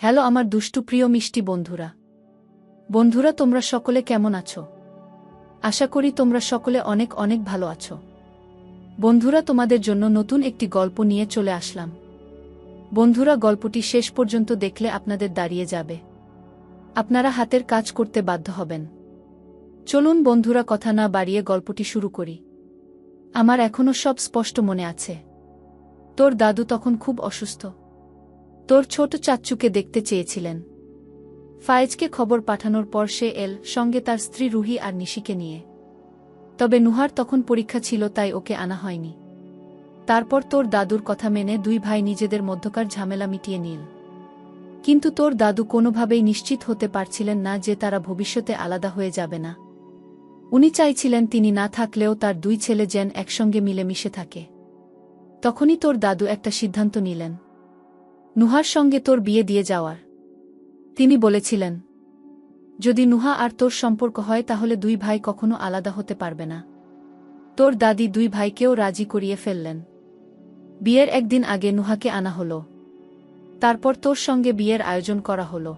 Hello আমার দুষ্টু প্রিয় মিষ্টি বন্ধুরা তোমরা সকলে কেমন আছো? আশা করি তোমরা সকলে অনেক অনেক ভালো আছো। বন্ধুরা তোমাদের জন্য নতুন একটি গল্প নিয়ে চলে আসলাম। বন্ধুরা গল্পটি শেষ পর্যন্ত দেখলে আপনাদের দাঁড়িয়ে যাবে, আপনারা হাতের কাজ করতে বাধ্য হবেন। চলুন বন্ধুরা কথা না বাড়িয়ে গল্পটি শুরু করি। আমার এখনও সব স্পষ্ট মনে আছে। তোর দাদু তখন খুব অসুস্থ। তোর ছোট চাচ্চুকে দেখতে চেয়েছিলেন। ফায়েজকে খবর পাঠানোর পর সে এল সঙ্গে তার স্ত্রী রুহি আর নিশিকে নিয়ে। তবে নুহার তখন পরীক্ষা ছিল, তাই ওকে আনা হয়নি। তারপর তোর দাদুর কথা মেনে দুই ভাই নিজেদের মধ্যকার ঝামেলা মিটিয়ে নিল। কিন্তু তোর দাদু কোনোভাবেই নিশ্চিত হতে পারছিলেন না যে তারা ভবিষ্যতে আলাদা হয়ে যাবে না। উনি চাইছিলেন তিনি না থাকলেও তার দুই ছেলে যেন একসঙ্গে মিলেমিশে থাকে। তখনই তোর দাদু একটা সিদ্ধান্ত নিলেন, নুহার সঙ্গে তোর বিয়ে দিয়ে যাওয়ার। তিনি বলেছিলেন, যদি নুহা আর তোর সম্পর্ক হয় তাহলে দুই ভাই কখনো আলাদা হতে পারবে না। তোর দাদি দুই ভাইকেও রাজি করিয়ে ফেললেন। বিয়ের একদিন আগে নুহাকে আনা হলো। তারপর তোর সঙ্গে বিয়ের আয়োজন করা হলো।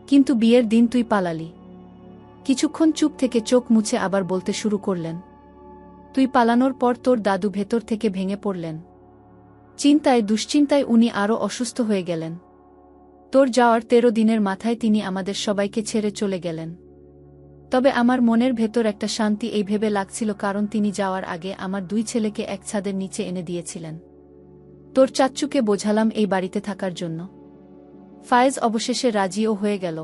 কিন্তু বিয়ের দিন তুই পালালি। কিছুক্ষণ চুপ থেকে চোখ মুছে আবার বলতে শুরু করলেন। তুই পালানোর পর তোর দাদু ভেতর থেকে ভেঙে পড়লেন। দুশ্চিন্তায় উনি আরও অসুস্থ হয়ে গেলেন। তোর যাওয়ার 13 দিনের মাথায় তিনি আমাদের সবাইকে ছেড়ে চলে গেলেন। তবে আমার মনের ভেতর একটা শান্তি এই ভেবে লাগছিল, কারণ তিনি যাওয়ার আগে আমার দুই ছেলেকে এক ছাদের নিচে এনে দিয়েছিলেন। তোর চাচ্চুকে বোঝালাম এই বাড়িতে থাকার জন্য। ফায়েজ অবশেষে রাজিও হয়ে গেল।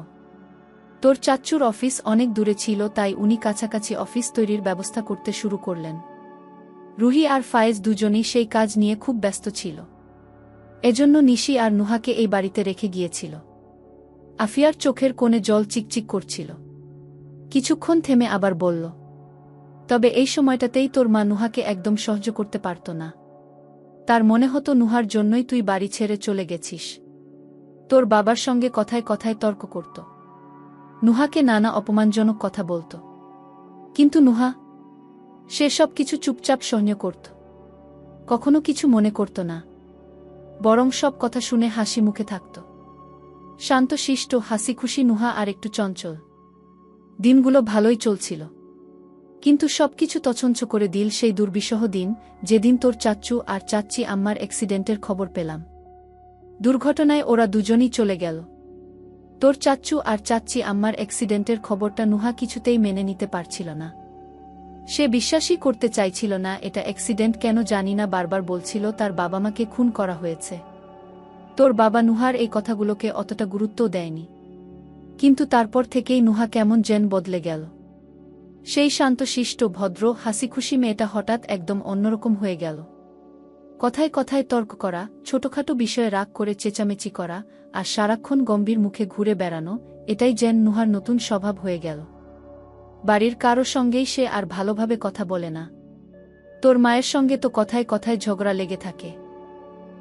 তোর চাচ্চুর অফিস অনেক দূরে ছিল, তাই উনি কাছাকাছি অফিস তৈরির ব্যবস্থা করতে শুরু করলেন। রুহি আর ফায়েজ দুজনেই সেই কাজ নিয়ে খুব ব্যস্ত ছিল। এজন্য নিশি আর নুহাকে এই বাড়িতে রেখে গিয়েছিল। আফিয়ার চোখের কোণে জল চিকচিক করছিল। কিছুক্ষণ থেমে আবার বলল, তবে এই সময়টাতেই তোর মা নুহাকে একদম সহ্য করতে পারত না। তার মনে হতো নুহার জন্যই তুই বাড়ি ছেড়ে চলে গেছিস। তোর বাবার সঙ্গে কথায় কথায় তর্ক করত। নুহাকে নানা অপমানজনক কথা বলত। কিন্তু নুহা সে সব কিছু চুপচাপ সহ্য করত। কখনো কিছু মনে করত না, বরং সব কথা শুনে হাসি মুখে থাকত। শান্তশিষ্ট হাসি খুশি নুহা আর একটু চঞ্চল। দিনগুলো ভালোই চলছিল। কিন্তু সবকিছু তছনছ করে দিল সেই দুর্বিষহ দিন, যেদিন তোর চাচ্চু আর চাচ্চি আম্মার অ্যাক্সিডেন্টের খবর পেলাম। দুর্ঘটনায় ওরা দুজনই চলে গেল। তোর চাচ্চু আর চাচ্চি আম্মার অ্যাক্সিডেন্টের খবরটা নুহা কিছুতেই মেনে নিতে পারছিল না। সে বিশ্বাসই করতে চাইছিল না এটা অ্যাক্সিডেন্ট কেন জানি না, বারবার বলছিল তার বাবা মাকে খুন করা হয়েছে। তোর বাবা নুহার এই কথাগুলোকে অতটা গুরুত্বও দেয়নি। কিন্তু তারপর থেকেই নুহা কেমন যেন বদলে গেল। সেই শান্তশিষ্ট ভদ্র হাসিখুশি মেয়েটা হঠাৎ একদম অন্যরকম হয়ে গেল। কথায় কথায় তর্ক করা, ছোটখাটো বিষয়ে রাগ করে চেঁচামেচি করা, আর সারাক্ষণ গম্ভীর মুখে ঘুরে বেড়ানো, এটাই যেন নুহার নতুন স্বভাব হয়ে গেল। বাড়ির কারো সঙ্গেই সে আর ভালোভাবে কথা বলে না। তোর মায়ের সঙ্গে তো কথায় কথায় ঝগড়া লেগে থাকে।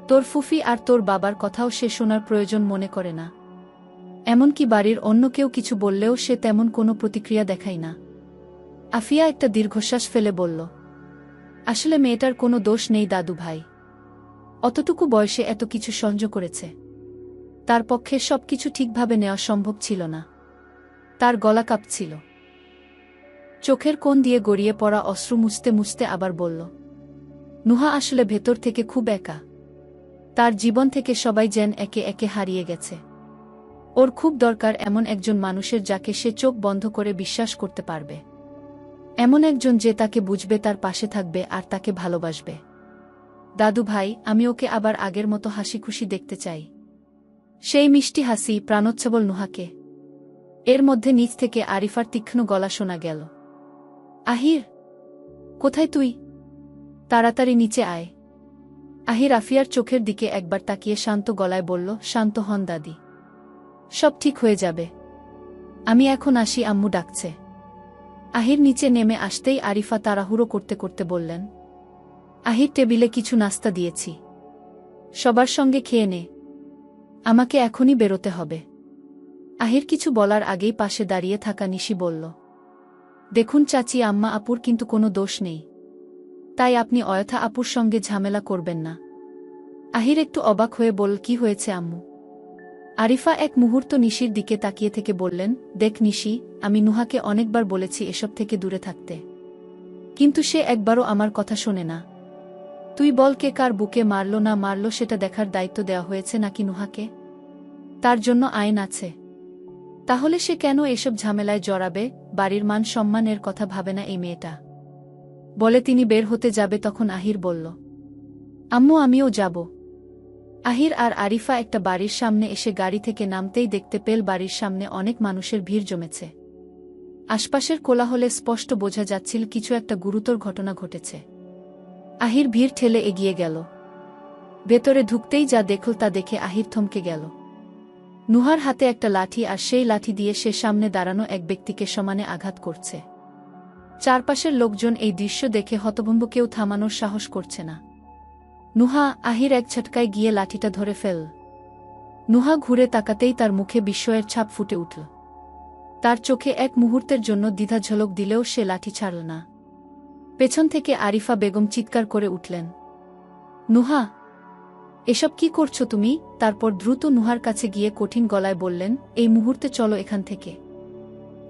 তোর ফুফি আর তোর বাবার কথাও সে শোনার প্রয়োজন মনে করে না। এমনকি বাড়ির অন্য কেউ কিছু বললেও সে তেমন কোনো প্রতিক্রিয়া দেখায় না। আফিয়া একটা দীর্ঘশ্বাস ফেলে বলল, আসলে মেয়েটার কোনো দোষ নেই দাদু ভাই। অতটুকু বয়সে এত কিছু সহ্য করেছে। তার পক্ষে সবকিছু ঠিকভাবে নেওয়া সম্ভব ছিল না। তার গলা কাঁপছিল। চোখের কোণ দিয়ে গড়িয়ে পড়া অশ্রু মুছতে মুছতে আবার বলল, নুহা আসলে ভেতর থেকে খুব একা। তার জীবন থেকে সবাই যেন একে একে হারিয়ে গেছে। ওর খুব দরকার এমন একজন মানুষের যাকে সে চোখ বন্ধ করে বিশ্বাস করতে পারবে। এমন একজন যে তাকে বুঝবে, তার পাশে থাকবে আর তাকে ভালোবাসবে। দাদু ভাই, আমি ওকে আবার আগের মতো হাসি খুশি দেখতে চাই। সেই মিষ্টি হাসি, প্রাণোচ্ছ্বল নুহাকে। এর মধ্যে নিচ থেকে আরিফার তীক্ষ্ণ গলা শোনা গেল, আহির, কোথায় তুই? তাড়াতাড়ি নিচে আয়। আহির আফিয়ার চোখের দিকে একবার তাকিয়ে শান্ত গলায় বলল, শান্ত হন দাদি, সব ঠিক হয়ে যাবে। আমি এখন আসি, আম্মু ডাকছে। আহির নিচে নেমে আসতেই আরিফা তাড়াহুড়ো করতে করতে বললেন, আহির, টেবিলে কিছু নাস্তা দিয়েছি, সবার সঙ্গে খেয়ে নে। আমাকে এখনই বেরোতে হবে। আহির কিছু বলার আগেই পাশে দাঁড়িয়ে থাকা নিশি বলল, দেখুন চাচি, আম্মা আপুর কিন্তু কোনো দোষ নেই, তাই আপনি অয়থা আপুর সঙ্গে ঝামেলা করবেন না। আহির একটু অবাক হয়ে বলল, কি হয়েছে আম্মু? আরিফা এক মুহূর্ত নিশির দিকে তাকিয়ে থেকে বললেন, দেখ নিশি, আমি নুহাকে অনেকবার বলেছি এসব থেকে দূরে থাকতে, কিন্তু সে একবারও আমার কথা শোনে না। তুই বল, কে কার বুকে মারল না মারল সেটা দেখার দায়িত্ব দেওয়া হয়েছে নাকি নুহাকে? তার জন্য আইন আছে। তাহলে সে কেন এসব ঝামেলায় জড়াবে? বাড়ির মান সম্মানের কথা ভাবে না এই মেয়েটা? বলে তিনি বের হতে যাবে, তখন আহির বলল, আম্মু আমিও যাব। আহির আর আরিফা একটা বাড়ির সামনে এসে গাড়ি থেকে নামতেই দেখতে পেল বাড়ির সামনে অনেক মানুষের ভিড় জমেছে। আশপাশের কোলাহলে স্পষ্ট বোঝা যাচ্ছিল কিছু একটা গুরুতর ঘটনা ঘটেছে। আহির ভিড় ঠেলে এগিয়ে গেল। ভেতরে ঢুকতেই যা দেখল তা দেখে আহির থমকে গেল। নুহার হাতে একটা লাঠি, আর সেই লাঠি দিয়ে সে সামনে দাঁড়ানো এক ব্যক্তিকে সমানে আঘাত করছে। চারপাশের লোকজন এই দৃশ্য দেখে হতভম্ব, কেউ থামানোর সাহস করছে না। নুহা, আহির এক ঝটকায় গিয়ে লাঠিটা ধরে ফেল। নুহা ঘুরে তাকাতেই তার মুখে বিস্ময়ের ছাপ ফুটে উঠল। তার চোখে এক মুহূর্তের জন্য দ্বিধা ঝলক দিলেও সে লাঠি ছাড়ল না। পেছন থেকে আরিফা বেগম চিৎকার করে উঠলেন, নুহা, এসব কি করছো তুমি? তারপর দ্রুত নুহার কাছে গিয়ে কঠিন গলায় বললেন, এই মুহূর্তে চলো এখান থেকে।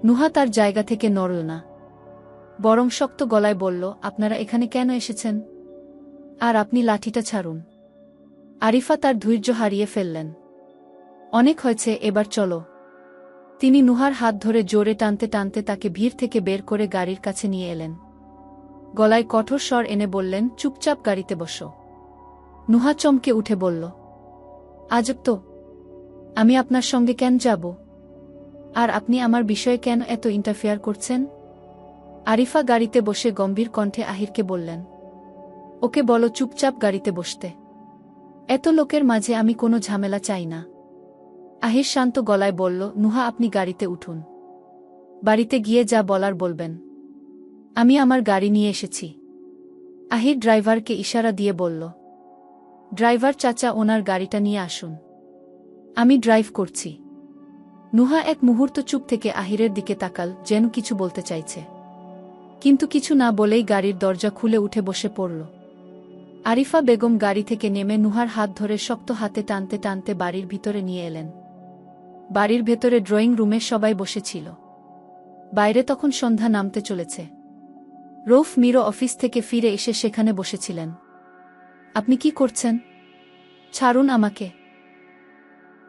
নুহা তার জায়গা থেকে নড়ল না, বরং শক্ত গলায় বলল, আপনারা এখানে কেন এসেছেন? আর আপনি লাঠিটা ছাড়ুন। আরিফা তার ধৈর্য হারিয়ে ফেললেন। অনেক হয়েছে, এবার চলো। তিনি নুহার হাত ধরে জোরে টানতে টানতে তাকে ভিড় থেকে বের করে গাড়ির কাছে নিয়ে এলেন। গলায় কঠোর স্বর এনে বললেন, চুপচাপ গাড়িতে বসো। নুহা চমকে উঠে বলল, আজব তো, আমি আপনার সঙ্গে কেন যাব? আর আপনি আমার বিষয়ে কেন এত ইন্টারফেয়ার করছেন? আরিফা গাড়িতে বসে গম্ভীর কণ্ঠে আহিরকে বললেন, ওকে বলো চুপচাপ গাড়িতে বসতে। এত লোকের মাঝে আমি কোনো ঝামেলা চাই না। আহির শান্ত গলায় বলল, নুহা আপনি গাড়িতে উঠুন। বাড়িতে গিয়ে যা বলার বলবেন। আমি আমার গাড়ি নিয়ে এসেছি। আহির ড্রাইভারকে ইশারা দিয়ে বলল, ড্রাইভার চাচা, ওনার গাড়িটা নিয়ে আসুন, আমি ড্রাইভ করছি। নুহা এক মুহূর্ত চুপ থেকে আহিরের দিকে তাকাল, যেন কিছু বলতে চাইছে, কিন্তু কিছু না বলেই গাড়ির দরজা খুলে উঠে বসে পড়ল। আরিফা বেগম গাড়ি থেকে নেমে নুহার হাত ধরে শক্ত হাতে টানতে টানতে বাড়ির ভিতরে নিয়ে এলেন। বাড়ির ভেতরে ড্রয়িং রুমে সবাই বসেছিল। বাইরে তখন সন্ধ্যা নামতে চলেছে। রৌফ মিরো অফিস থেকে ফিরে এসে সেখানে বসেছিলেন। আপনি কি করছেন? ছাড়ুন আমাকে।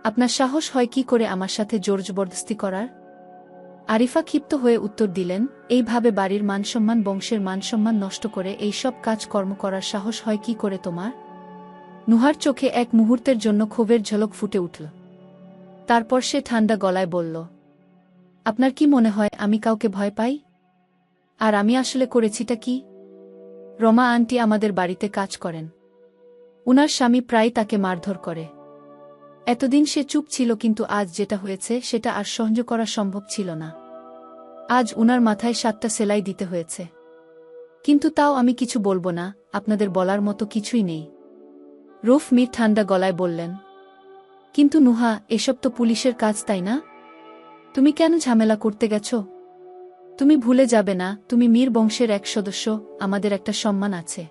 আপনার সাহস হয় কি করে আমার সাথে জোর জবরদস্তি করার? আরিফা ক্ষিপ্ত হয়ে উত্তর দিলেন, এইভাবে বাড়ির মানসম্মান, বংশের মানসম্মান নষ্ট করে এই সব কাজকর্ম করার সাহস হয় কি করে তোমার? নুহার চোখে এক মুহূর্তের জন্য ক্ষোভের ঝলক ফুটে উঠল। তারপর সে ঠান্ডা গলায় বলল, আপনার কি মনে হয় আমি কাউকে ভয় পাই? আর আমি আসলে করেছিটা কি? রমা আন্টি আমাদের বাড়িতে কাজ করেন। উনার স্বামী প্রায় তাকে মারধর করে। এতদিন সে চুপ ছিল, কিন্তু আজ যেটা হয়েছে সেটা আর সহ্য করা সম্ভব ছিল না। আজ উনার মাথায় 7টা সেলাই দিতে হয়েছে। কিন্তু তাও আমি কিছু বলবো না, আপনাদের বলার মতো কিছুই নেই। রৌফ মির ঠান্ডা গলায় বললেন, কিন্তু নুহা, এসব তো পুলিশের কাজ, তাই না? তুমি কেন ঝামেলা করতে গেছো? তুমি ভুলে যাবে না, তুমি মীর বংশের এক সদস্য, আমাদের একটা সম্মান আছে।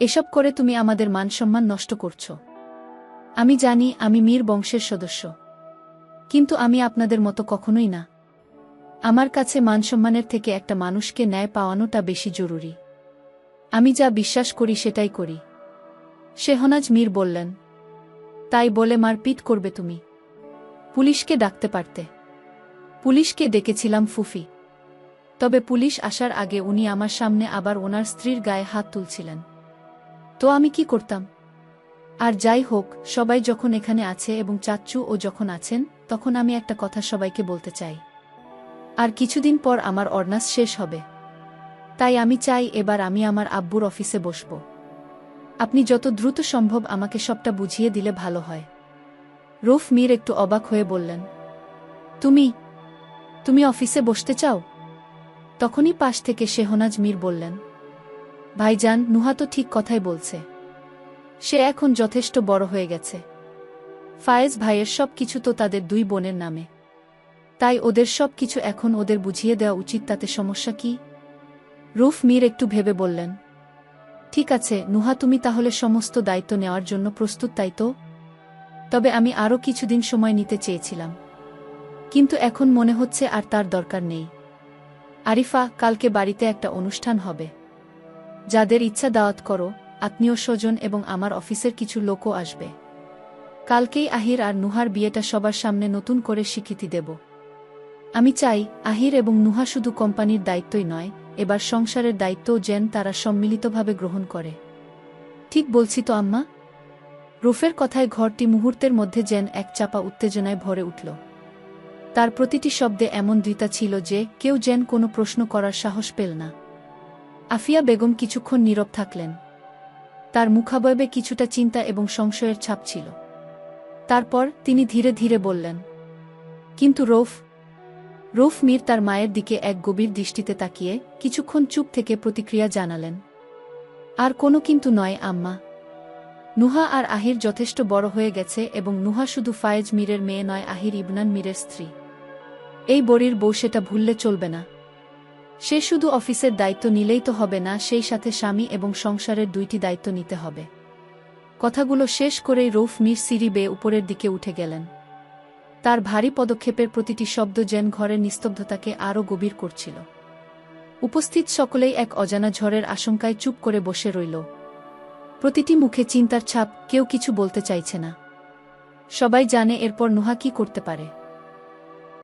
এসব করে তুমি আমাদের মান সম্মান নষ্ট করছো। আমি জানি আমি মীর বংশের সদস্য, কিন্তু আমি আপনাদের মতো কখনোই না। আমার কাছে মান সম্মানের থেকে একটা মানুষকে ন্যায় পাওয়ানোটা বেশি জরুরি। আমি যা বিশ্বাস করি সেটাই করি। শেহনাজ মীর বললেন, তাই বলে মারপিট করবে তুমি? পুলিশকে ডাকতে পারতে। পুলিশকে ডেকেছিলাম ফুফি, তবে পুলিশ আসার আগে উনি আমার সামনে আবার ওনার স্ত্রীর গায়ে হাত তুলছিলেন। তো আমি কি করতাম? আর যাই হোক, সবাই যখন এখানে আছে এবং চাচ্চু ও যখন আছেন, তখন আমি একটা কথা সবাইকে বলতে চাই। আর কিছুদিন পর আমার অনার্স শেষ হবে। তাই আমি চাই এবার আমি আমার আব্বুর অফিসে বসব। আপনি যত দ্রুত সম্ভব আমাকে সবটা বুঝিয়ে দিলে ভালো হয়। রৌফ মীর একটু অবাক হয়ে বললেন, তুমি অফিসে বসতে চাও? তখনই পাশ থেকে শেহনাজ মীর বললেন, ভাইজান, নুহা তো ঠিক কথাই বলছে। সে এখন যথেষ্ট বড় হয়ে গেছে। ফায়েজ ভাইয়ের সব কিছু তো তাদের 2 বোনের নামে। তাই ওদের সব কিছু এখন ওদের বুঝিয়ে দেওয়া উচিত, তাতে সমস্যা কি? রৌফ মীর একটু ভেবে বললেন, ঠিক আছে নুহা, তুমি তাহলে সমস্ত দায়িত্ব নেওয়ার জন্য প্রস্তুত, তাই তো? তবে আমি আরও কিছুদিন সময় নিতে চেয়েছিলাম। কিন্তু এখন মনে হচ্ছে আর তার দরকার নেই। আরিফা, কালকে বাড়িতে একটা অনুষ্ঠান হবে। যাদের ইচ্ছা দাওয়াত করো, আত্মীয় স্বজন এবং আমার অফিসের কিছু লোকও আসবে। কালকেই আহির আর নুহার বিয়েটা সবার সামনে নতুন করে স্বীকৃতি দেব। আমি চাই আহির এবং নুহা শুধু কোম্পানির দায়িত্বই নয়, এবার সংসারের দায়িত্বও যেন তারা সম্মিলিতভাবে গ্রহণ করে। ঠিক বলছি তো আম্মা? রুফের কথায় ঘরটি মুহূর্তের মধ্যে যেন এক চাপা উত্তেজনায় ভরে উঠল। তার প্রতিটি শব্দে এমন দৃঢ়তা ছিল যে কেউ যেন কোনো প্রশ্ন করার সাহস পেল না। আফিয়া বেগম কিছুক্ষণ নীরব থাকলেন। তার মুখাবয়বে কিছুটা চিন্তা এবং সংশয়ের ছাপ ছিল। তারপর তিনি ধীরে ধীরে বললেন, কিন্তু রৌফ মীর তার মায়ের দিকে এক গভীর দৃষ্টিতে তাকিয়ে কিছুক্ষণ চুপ থেকে প্রতিক্রিয়া জানালেন, আর কোনো কিন্তু নয় আম্মা। নুহা আর আহির যথেষ্ট বড় হয়ে গেছে এবং নুহা শুধু ফায়েজ মীরের মেয়ে নয়, আহির ইবনান মীরের স্ত্রী। এই বড়ির বউ সেটা ভুললে চলবে না। সে শুধু অফিসের দায়িত্ব নিলেই তো হবে না, সেই সাথে স্বামী এবং সংসারের দুইটি দায়িত্ব নিতে হবে। কথাগুলো শেষ করেই রৌফ মীর সিঁড়ি বেয়ে উপরের দিকে উঠে গেলেন। তার ভারী পদক্ষেপের প্রতিটি শব্দ যেন ঘরের নিস্তব্ধতাকে আরও গভীর করছিল। উপস্থিত সকলেই এক অজানা ঝড়ের আশঙ্কায় চুপ করে বসে রইল। প্রতিটি মুখে চিন্তার ছাপ, কেউ কিছু বলতে চাইছে না। সবাই জানে এরপর নুহা কি করতে পারে।